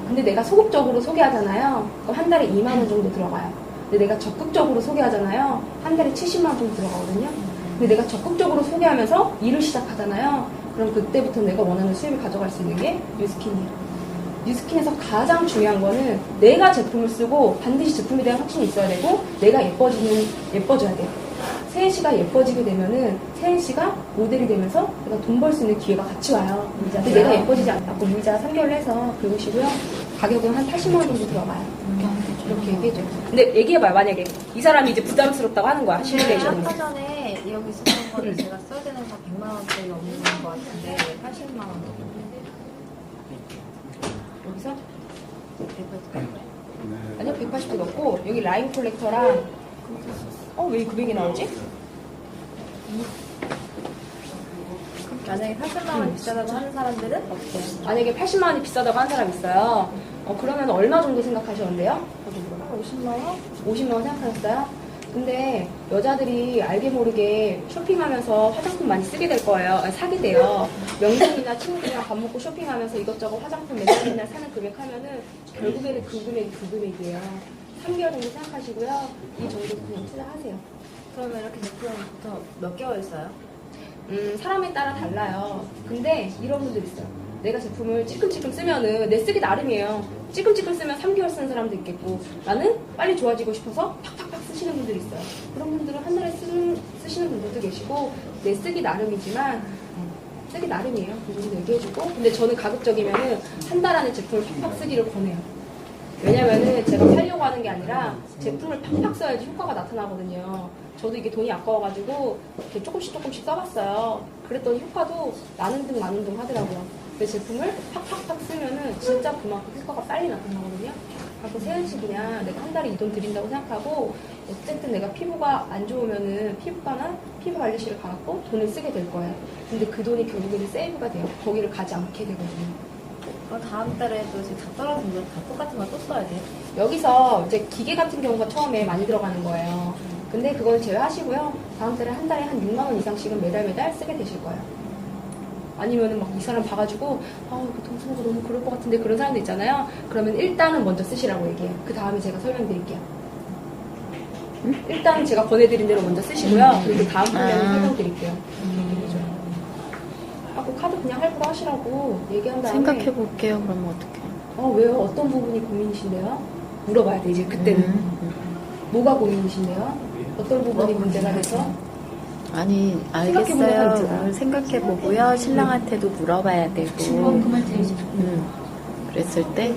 근데 내가 소극적으로 소개하잖아요. 그럼 한 달에 2만 원 정도 들어가요. 근데 내가 적극적으로 소개하잖아요. 한 달에 70만 원 정도 들어가거든요. 근데 내가 적극적으로 소개하면서 일을 시작하잖아요. 그럼 그때부터 내가 원하는 수입을 가져갈 수 있는 게 뉴스킨이에요. 뉴스킨에서 가장 중요한 거는 내가 제품을 쓰고 반드시 제품에 대한 확신이 있어야 되고 내가 예뻐져야 돼요. 세은 씨가 예뻐지게 되면은 세은 씨가 모델이 되면서 내가 돈 벌 수 있는 기회가 같이 와요. 근데 내가 예뻐지지 않고 유자 3개월 해서 긁으시고요. 가격은 한 80만 원 정도 들어가요. 이렇게 얘기해줘. 근데 얘기해봐요. 만약에 이 사람이 이제 부담스럽다고 하는 거야. 시뮬레이션을. 아까 전에 여기 쓰는 거를 제가 써야 되는 거 100만 원짜리 넘는 거 같은데 80만 원 여기서 180. 아니요 180도 넣고 여기 라인 콜렉터랑 왜 이 금액이 나오지? 만약에 80만 원 비싸다고 하는 사람들은 어때요? 만약에 80만 원이 비싸다고 하는 사람 있어요. 그러면 얼마 정도 생각하셨는데요? 50만 원? 50만 원 생각하셨어요? 근데 여자들이 알게 모르게 쇼핑하면서 화장품 많이 쓰게 될 거예요. 사게 돼요. 명동이나 친구들이랑 밥 먹고 쇼핑하면서 이것저것 화장품 맨날 사는 금액 하면은 결국에는 그 금액이에요. 3개월 정도 생각하시고요. 이 정도 그냥 투자하세요. 그러면 이렇게 제품 보통 몇 개월 써요? 사람에 따라 달라요. 근데 이런 분들 있어요. 내가 제품을 찔끔찔끔 쓰면은 내 쓰기 나름이에요. 찔끔찔끔 쓰면 3개월 쓰는 사람도 있겠고 나는 빨리 좋아지고 싶어서 팍팍팍 쓰시는 분들이 있어요. 그런 분들은 한 달에 쓰시는 분들도 계시고 내 쓰기 나름이지만 쓰기 나름이에요. 그 정도 얘기해주고 근데 저는 가급적이면은 한 달 안에 제품을 팍팍 쓰기를 권해요. 왜냐면은 제가 살려고 하는 게 아니라 제품을 팍팍 써야지 효과가 나타나거든요. 저도 이게 돈이 아까워가지고 이렇게 조금씩 써봤어요. 그랬더니 효과도 나는 둥 마는 둥 하더라고요. 근데 제품을 팍팍팍 쓰면은 진짜 그만큼 효과가 빨리 나타나거든요. 그래서 세은 씨 그냥 내가 한 달에 이 돈 드린다고 생각하고 어쨌든 내가 피부가 안 좋으면은 피부과나 피부관리실을 가갖고 돈을 쓰게 될 거예요. 근데 그 돈이 결국에는 세이브가 돼요. 거기를 가지 않게 되거든요. 다음 달에도 지금 다 떨어진 거다 똑같은 거 또 써야 돼요? 여기서 이제 기계 같은 경우가 처음에 많이 들어가는 거예요. 근데 그건 제외하시고요. 다음 달에 한 달에 한 6만 원 이상씩은 매달 쓰게 되실 거예요. 아니면은 막 이 사람 봐가지고 이거 돈 쓰는 거 너무 그럴 것 같은데 그런 사람들 있잖아요. 그러면 일단은 먼저 쓰시라고 얘기해요. 그 다음에 제가 설명드릴게요. 일단은 제가 권해드린 대로 먼저 쓰시고요. 그리고 다음 판매는 설명드릴게요. 그 카드 그냥 할부로 하시라고 얘기한 다음에 생각해 볼게요. 그러면 어떡해? 왜요? 어떤 부분이 고민이신데요? 물어봐야 돼 이제 그때는. 뭐가 고민이신데요? 어떤 부분이 문제가 돼서? 아니 생각해보는 사람 알겠어요. 있잖아. 오늘 생각해 보고요. 신랑한테도 물어봐야 되고. 그만 제일 그랬을 때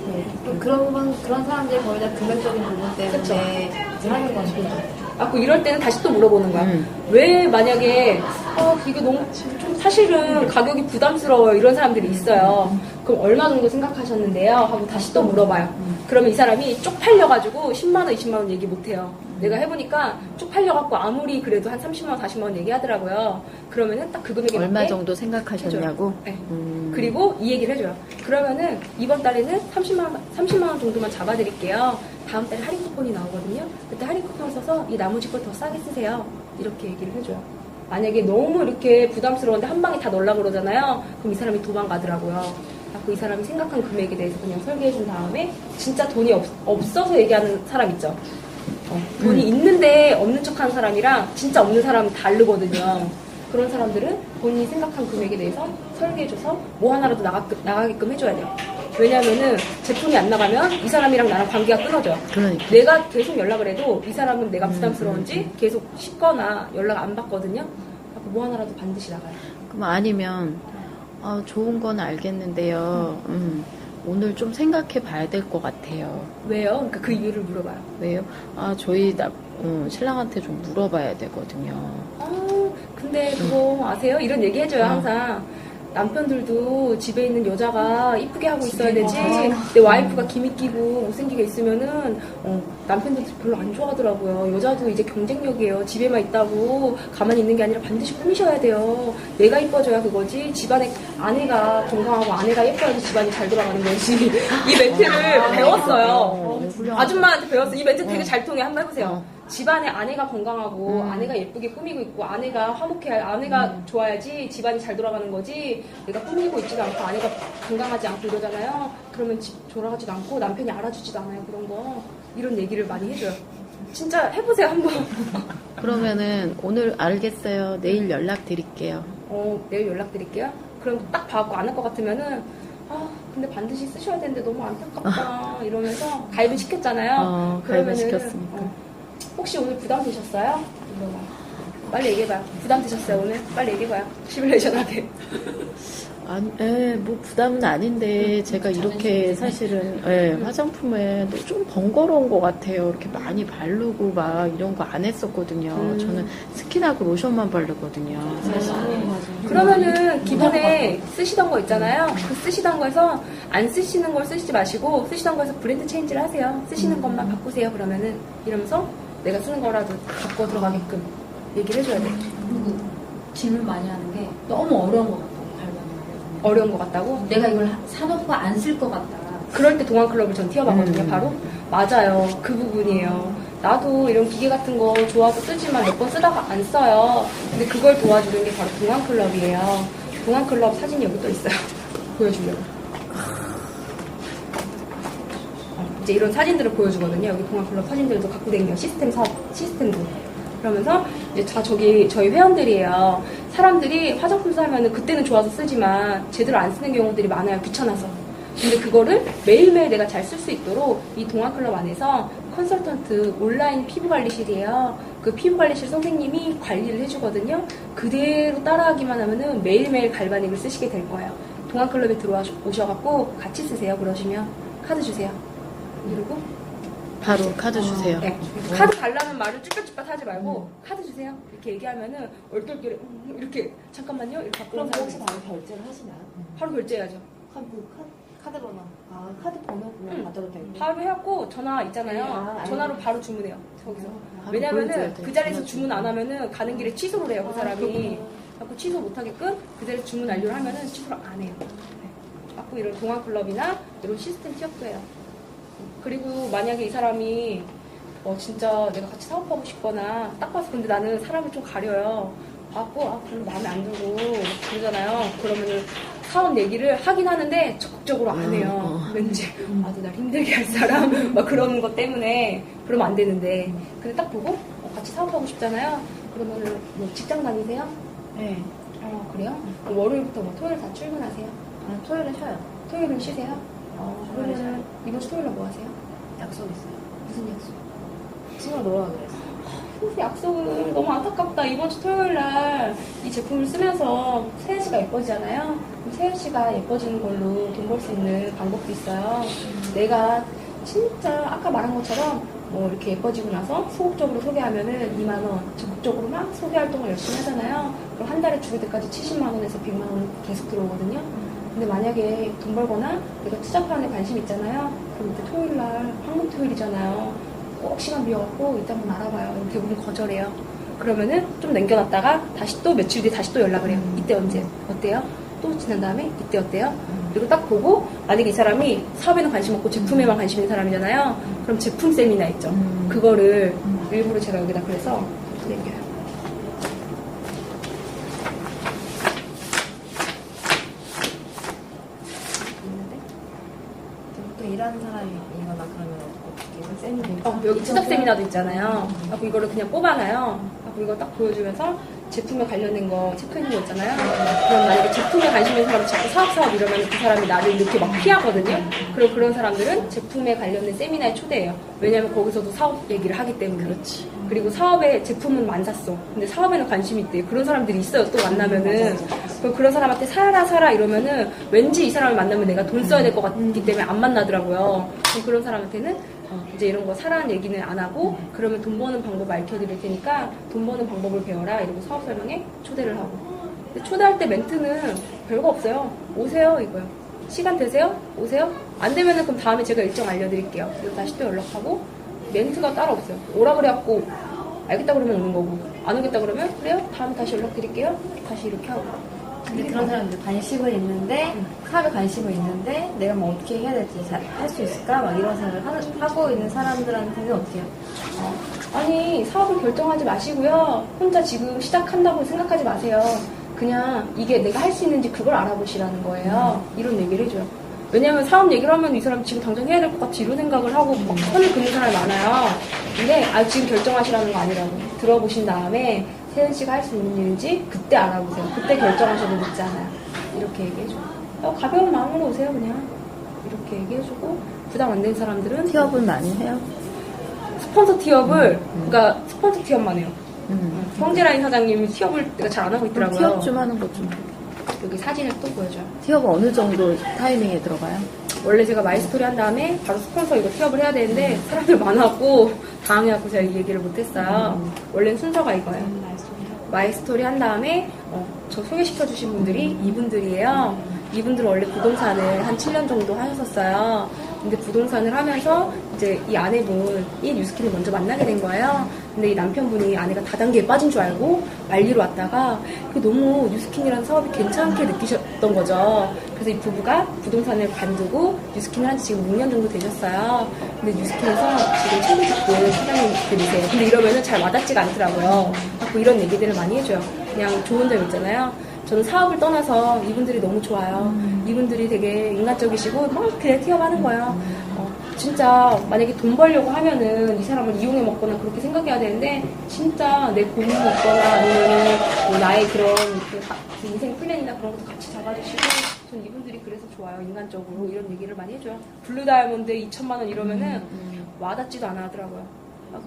그런 사람들이 거의 다 금액적인 부분 때문에 하는 거죠. 이럴 때는 다시 또 물어보는 거야. 왜 만약에 이게 너무 좀 사실은 가격이 부담스러워요 이런 사람들이 있어요. 그럼 얼마 정도 생각하셨는데요? 하고 다시 또 물어봐요. 그러면 이 사람이 쪽팔려가지고 10만 원, 20만 원 얘기 못해요. 내가 해보니까 쪽팔려갖고 아무리 그래도 한 30만 원, 40만 원 얘기하더라고요. 그러면은 딱 그 금액에 얼마 맞게 정도 생각하셨냐고? 네. 그리고 이 얘기를 해줘요. 그러면은 이번 달에는 30만 원 정도만 잡아드릴게요. 다음 달에 할인 쿠폰이 나오거든요. 그때 할인 쿠폰 써서 이 나머지 걸 더 싸게 쓰세요. 이렇게 얘기를 해줘요. 만약에 너무 이렇게 부담스러운데 한 방에 다 넣으려고 그러잖아요. 그럼 이 사람이 도망가더라고요. 이 사람이 생각한 금액에 대해서 그냥 설계해준 다음에 진짜 돈이 없어서 얘기하는 사람 있죠. 돈이 있는데 없는 척하는 사람이랑 진짜 없는 사람은 다르거든요. 그런 사람들은 본인이 생각한 금액에 대해서 설계해줘서 뭐 하나라도 나가게끔 해줘야 돼요. 왜냐면은 제품이 안 나가면 이 사람이랑 나랑 관계가 끊어져요. 그러니까. 내가 계속 연락을 해도 이 사람은 내가 부담스러운지 계속 씻거나 연락 안 받거든요. 뭐 하나라도 반드시 나가요. 그럼 아니면 좋은 건 알겠는데요. 오늘 좀 생각해 봐야 될 것 같아요. 왜요? 그러니까 그 이유를 물어봐요. 왜요? 저희 신랑한테 좀 물어봐야 되거든요. 근데 그거 아세요? 이런 얘기 해줘요, 항상. 남편들도 집에 있는 여자가 이쁘게 하고 있어야 되지. 내 와이프가 기미 끼고 못생기게 있으면은 남편들도 별로 안 좋아하더라고요. 여자도 이제 경쟁력이에요. 집에만 있다고 가만히 있는 게 아니라 반드시 꾸미셔야 돼요. 내가 이뻐져야 그거지. 집안에 아내가 건강하고 아내가 예뻐야지 집안이 잘 돌아가는 거지. 이 멘트를 배웠어요. 아줌마한테 배웠어. 이 멘트 되게 잘 통해. 한번 해보세요. 집안에 아내가 건강하고 아내가 예쁘게 꾸미고 있고 아내가 화목해야 아내가 좋아야지 집안이 잘 돌아가는 거지. 내가 꾸미고 있지도 않고 아내가 건강하지 않고 이러잖아요. 그러면 집 돌아가지도 않고 남편이 알아주지도 않아요. 그런 거. 이런 얘기를 많이 해줘요. 진짜 해보세요 한번. 그러면은 오늘 알겠어요. 내일 연락드릴게요. 내일 연락드릴게요. 그럼 딱 봐갖고 안 할 것 같으면은 근데 반드시 쓰셔야 되는데 너무 안타깝다 이러면서 가입을 시켰잖아요. 가입을 시켰으니까. 혹시 오늘 부담되셨어요? 물어봐. 빨리 얘기해봐요. 부담되셨어요 오늘? 빨리 얘기해봐요. 시뮬레이션하게. 뭐 부담은 아닌데 제가 이렇게 사실은 화장품에 좀 번거로운 것 같아요. 이렇게 많이 바르고 막 이런 거 안 했었거든요. 저는 스킨하고 로션만 바르거든요. 사실. 그러면은 기본에 쓰시던 거 있잖아요. 그 쓰시던 거에서 안 쓰시는 걸 쓰시지 마시고 쓰시던 거에서 브랜드 체인지를 하세요. 쓰시는 것만 바꾸세요. 그러면은 이러면서 내가 쓰는 거라도 바꿔 들어가게끔 얘기를 해줘야 돼. 그리고 질문 많이 하는 게 너무 어려운 것 같다고 발견을. 어려운 것 같다고? 내가 이걸 사놓고 안 쓸 것 같다. 그럴 때 동안클럽을 전 튀어봤거든요, 바로. 맞아요. 그 부분이에요. 나도 이런 기계 같은 거 좋아하고 쓰지만 몇 번 쓰다가 안 써요. 근데 그걸 도와주는 게 바로 동안클럽이에요. 동안클럽 사진이 여기 또 있어요. 보여주려고. 이제 이런 사진들을 보여주거든요. 여기 동안클럽 사진들도 갖고 다니요 시스템 사업, 시스템도. 그러면서 이제 저희 회원들이에요. 사람들이 화장품 사면은 그때는 좋아서 쓰지만 제대로 안 쓰는 경우들이 많아요. 귀찮아서. 근데 그거를 매일매일 내가 잘 쓸 수 있도록 이 동안클럽 안에서 컨설턴트 온라인 피부관리실이에요. 그 피부관리실 선생님이 관리를 해주거든요. 그대로 따라하기만 하면은 매일매일 갈바닉을 쓰시게 될 거예요. 동안클럽에 들어오셔갖고 같이 쓰세요. 그러시면 카드 주세요. 이러고 바로 카드 주세요. 네. 카드 달라는 말을 쭈뼛쭈뼛 하지 말고 카드 주세요. 이렇게 얘기하면은 얼떨결에 이렇게 잠깐만요. 이렇게 갖고 그럼 온 혹시 사람이 바로 결제를 하시나요? 바로 결제해야죠. 카드 번호. 카드 번호 그냥 받아도 되고. 바로 해갖고 전화 있잖아요. 네, 전화로 바로 주문해요. 거기서. 바로 왜냐면은 보여줘야 돼요. 그 자리에서 전화 주문 안 하면은 가는 길에 취소를 해요. 그 사람이. 그렇구나. 갖고 취소 못하게끔 그 자리에서 주문 완료를 하면은 취소를 안 해요. 네. 갖고 이런 동안클럽이나 이런 시스템 취업도 해요. 그리고 만약에 이 사람이 진짜 내가 같이 사업하고 싶거나 딱 봐서 근데 나는 사람을 좀 가려요. 갖고 별로 마음에 안 들고 그러잖아요. 그러면은 사업 얘기를 하긴 하는데 적극적으로 안 해요. 왠지 아도 날 힘들게 할 사람 막 그런 것 때문에 그러면 안 되는데 근데 딱 보고 같이 사업하고 싶잖아요. 그러면은 뭐 직장 다니세요? 네. 그래요? 그럼 월요일부터 토요일 다 출근하세요? 토요일에 쉬어요. 토요일은 쉬세요? 그러면은 이번 주 토요일에 뭐 하세요? 약속 있어요. 무슨 약속? 친구랑 놀러 가기로 했어요. 약속은 너무 안타깝다. 이번 주 토요일 날 이 제품을 쓰면서 세연 씨가 예뻐지잖아요. 그럼 세연 씨가 예뻐지는 걸로 돈 벌 수 있는 방법도 있어요. 내가 진짜 아까 말한 것처럼 뭐 이렇게 예뻐지고 나서 소극적으로 소개하면은 2만 원, 적극적으로 막 소개 활동을 열심히 하잖아요. 그럼 한 달에 죽을 때까지 70만 원에서 100만 원 계속 들어오거든요. 근데 만약에 돈 벌거나 내가 투자하는 데 관심 있잖아요. 그럼 이때 토요일 날 황금 토요일이잖아요. 꼭 시간 비워갖고 이따 한번 알아봐요. 대부분 거절해요. 그러면은 좀 남겨놨다가 다시 또 며칠 뒤에 다시 또 연락을 해요. 이때 언제? 어때요? 또 지난 다음에 이때 어때요? 그리고 딱 보고 만약에 이 사람이 사업에는 관심 없고 제품에만 관심 있는 사람이잖아요. 그럼 제품 세미나 있죠. 그거를 일부러 제가 여기다 그래서 남겨요. 보통 일하는 사람이거나 그러면 어떻게 세미나 여기 추적 세미나도 있잖아요. 그리고 이거를 그냥 뽑아놔요. 그리고 이거 딱 보여주면서 제품에 관련된 거 체크해놓은 거 있잖아요. 그럼 만약에 제품에 관심 있는 사람이 자꾸 사업 이러면 그 사람이 나를 이렇게 막 피하거든요. 그리고 그런 사람들은 제품에 관련된 세미나에 초대해요. 왜냐면 거기서도 사업 얘기를 하기 때문에. 그렇지. 그리고 사업에 제품은 안 샀어. 근데 사업에는 관심이 있대. 그런 사람들이 있어요. 또 만나면은. 그런 사람한테 사라 이러면은 왠지 이 사람을 만나면 내가 돈 써야 될 것 같기 때문에 안 만나더라고요. 그런 사람한테는 이제 이런 거 사라는 얘기는 안 하고 그러면 돈 버는 방법 알려드릴 테니까 돈 버는 방법을 배워라 이러고 사업 설명에 초대를 하고. 근데 초대할 때 멘트는 별거 없어요. 오세요 이거요. 시간 되세요? 오세요? 안 되면은 그럼 다음에 제가 일정 알려드릴게요. 그리고 다시 또 연락하고 멘트가 따로 없어요. 오라 그래갖고 알겠다 그러면 오는 거고 안 오겠다 그러면 그래요? 다음에 다시 연락드릴게요. 다시 이렇게 하고. 근데 그런 사람들 관심은 있는데 사업에 관심은 있는데 내가 뭐 어떻게 해야 될지 잘 할 수 있을까 막 이런 생각을 하고 있는 사람들한테는 어떻게 해요? 아니 사업을 결정하지 마시고요. 혼자 지금 시작한다고 생각하지 마세요. 그냥 이게 내가 할 수 있는지 그걸 알아보시라는 거예요. 이런 얘기를 해줘요. 왜냐면 사업 얘기를 하면 이 사람 지금 당장 해야 될 것 같이 이런 생각을 하고 막 선을 긋는 사람이 많아요. 근데 지금 결정하시라는 거 아니라고. 들어보신 다음에 세은 씨가 할 수 있는 일인지 그때 알아보세요. 그때 결정하셔도 늦지 않아요. 이렇게 얘기해줘요. 가벼운 마음으로 오세요 그냥. 이렇게 얘기해주고 부담 안 되는 사람들은 티업을 많이 해요? 스폰서 티업을 그러니까 스폰서 티업만 해요. 형제라인 사장님이 티업을 내가 잘 안 하고 있더라고요. 티업 좀 하는 것 좀. 여기 사진을 또 보여줘요. 티업 어느 정도 타이밍에 들어가요? 원래 제가 마이스토리 한 다음에 바로 스폰서 이거 티업을 해야 되는데 사람들 많았고 당황해갖고 제가 이 얘기를 못했어요. 원래는 순서가 이거예요. 마이스토리 한 다음에 저 소개시켜주신 분들이 이분들이에요. 이분들은 원래 부동산을 한 7년 정도 하셨었어요. 근데 부동산을 하면서 이제 이 아내분, 이 뉴스킨을 먼저 만나게 된 거예요. 근데 이 남편분이 아내가 다단계에 빠진 줄 알고 말리러 왔다가 너무 뉴스킨이라는 사업이 괜찮게 느끼셨던 거죠. 그래서 이 부부가 부동산을 관두고 뉴스킨을 한 지 지금 6년 정도 되셨어요. 근데 뉴스킨에서 지금 최고직급 사장님들이세요. 근데 이러면은 잘 와닿지가 않더라고요. 자꾸 이런 얘기들을 많이 해줘요. 그냥 좋은 점 있잖아요. 저는 사업을 떠나서 이분들이 너무 좋아요. 이분들이 되게 인간적이시고 막 그냥 티업하는 거예요. 진짜 만약에 돈 벌려고 하면은 이 사람을 이용해 먹거나 그렇게 생각해야 되는데 진짜 내 고민 있거나 아니면은 뭐 나의 그런 그 인생 플랜이나 그런 것도 같이 잡아주시고 전 이분들이 그래서 좋아요. 인간적으로 이런 얘기를 많이 해줘요. 블루 다이아몬드 2천만 원 이러면은 와닿지도 않아 하더라고요.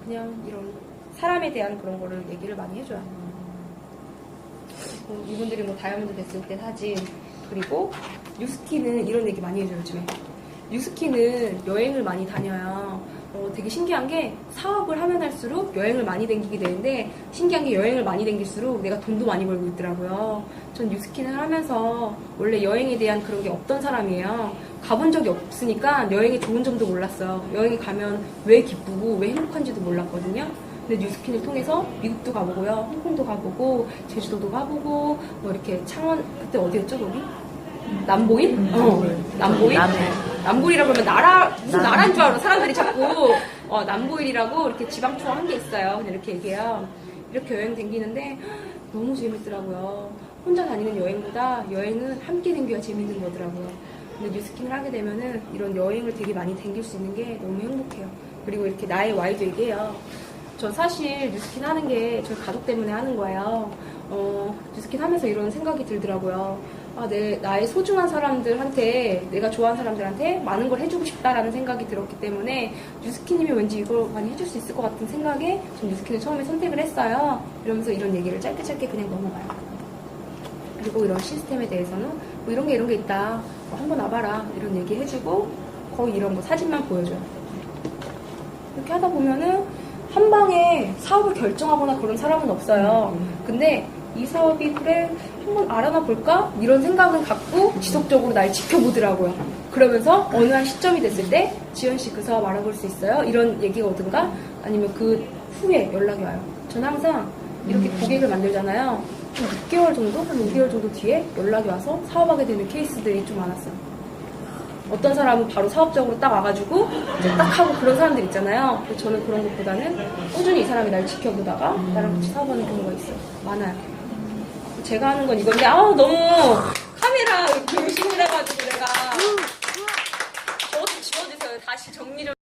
그냥 이런 사람에 대한 그런 거를 얘기를 많이 해줘요. 이분들이 뭐 다이아몬드 됐을 때 사진 그리고 뉴스키는 이런 얘기 많이 해줘요 요즘에. 뉴스키는 여행을 많이 다녀요. 되게 신기한 게 사업을 하면 할수록 여행을 많이 다니게 되는데 신기한 게 여행을 많이 다닐수록 내가 돈도 많이 벌고 있더라고요. 전 뉴스킨을 하면서 원래 여행에 대한 그런 게 없던 사람이에요. 가본 적이 없으니까 여행의 좋은 점도 몰랐어요. 여행에 가면 왜 기쁘고 왜 행복한지도 몰랐거든요. 근데 뉴스킨을 통해서 미국도 가보고요, 홍콩도 가보고, 제주도도 가보고, 뭐 이렇게 창원, 그때 어디였죠, 거기? 남보일? 남보일? 남보일이라고 하면 무슨 나라인 줄 알아. 사람들이 자꾸, 남보일이라고 이렇게 지방 투어 한 게 있어요. 그냥 이렇게 얘기해요. 이렇게 여행 다니는데 너무 재밌더라고요. 혼자 다니는 여행보다 여행은 함께 다니기가 재밌는 거더라고요. 근데 뉴스킨을 하게 되면은 이런 여행을 되게 많이 다닐 수 있는 게 너무 행복해요. 그리고 이렇게 나의 와이도 얘기해요. 전 사실 뉴스킨 하는 게 저희 가족 때문에 하는 거예요. 뉴스킨 하면서 이런 생각이 들더라고요. 나의 소중한 사람들한테, 내가 좋아하는 사람들한테 많은 걸 해주고 싶다라는 생각이 들었기 때문에 뉴스킨님이 왠지 이걸 많이 해줄 수 있을 것 같은 생각에 전 뉴스킨을 처음에 선택을 했어요. 이러면서 이런 얘기를 짧게 그냥 넘어가요. 그리고 이런 시스템에 대해서는 뭐 이런 게 있다. 한번 와봐라. 이런 얘기 해주고 거의 이런 거 사진만 보여줘요. 이렇게 하다 보면은 한 방에 사업을 결정하거나 그런 사람은 없어요. 근데 이 사업이 그래 한번 알아나 볼까? 이런 생각은 갖고 지속적으로 날 지켜보더라고요. 그러면서 어느 한 시점이 됐을 때 지연 씨 그 사업 알아볼 수 있어요? 이런 얘기가 오든가 아니면 그 후에 연락이 와요. 전 항상 이렇게 고객을 만들잖아요. 한 6개월 정도? 한 5개월 정도 뒤에 연락이 와서 사업하게 되는 케이스들이 좀 많았어요. 어떤 사람은 바로 사업적으로 딱 와가지고 이제 딱 하고 그런 사람들 있잖아요. 근데 저는 그런 것보다는 꾸준히 이 사람이 날 지켜보다가 나랑 같이 사업하는 경우가 있어요. 많아요. 제가 하는 건 이건데 너무 카메라 조심을 해가지고 내가 저 좀 지워주세요. 다시 정리 좀.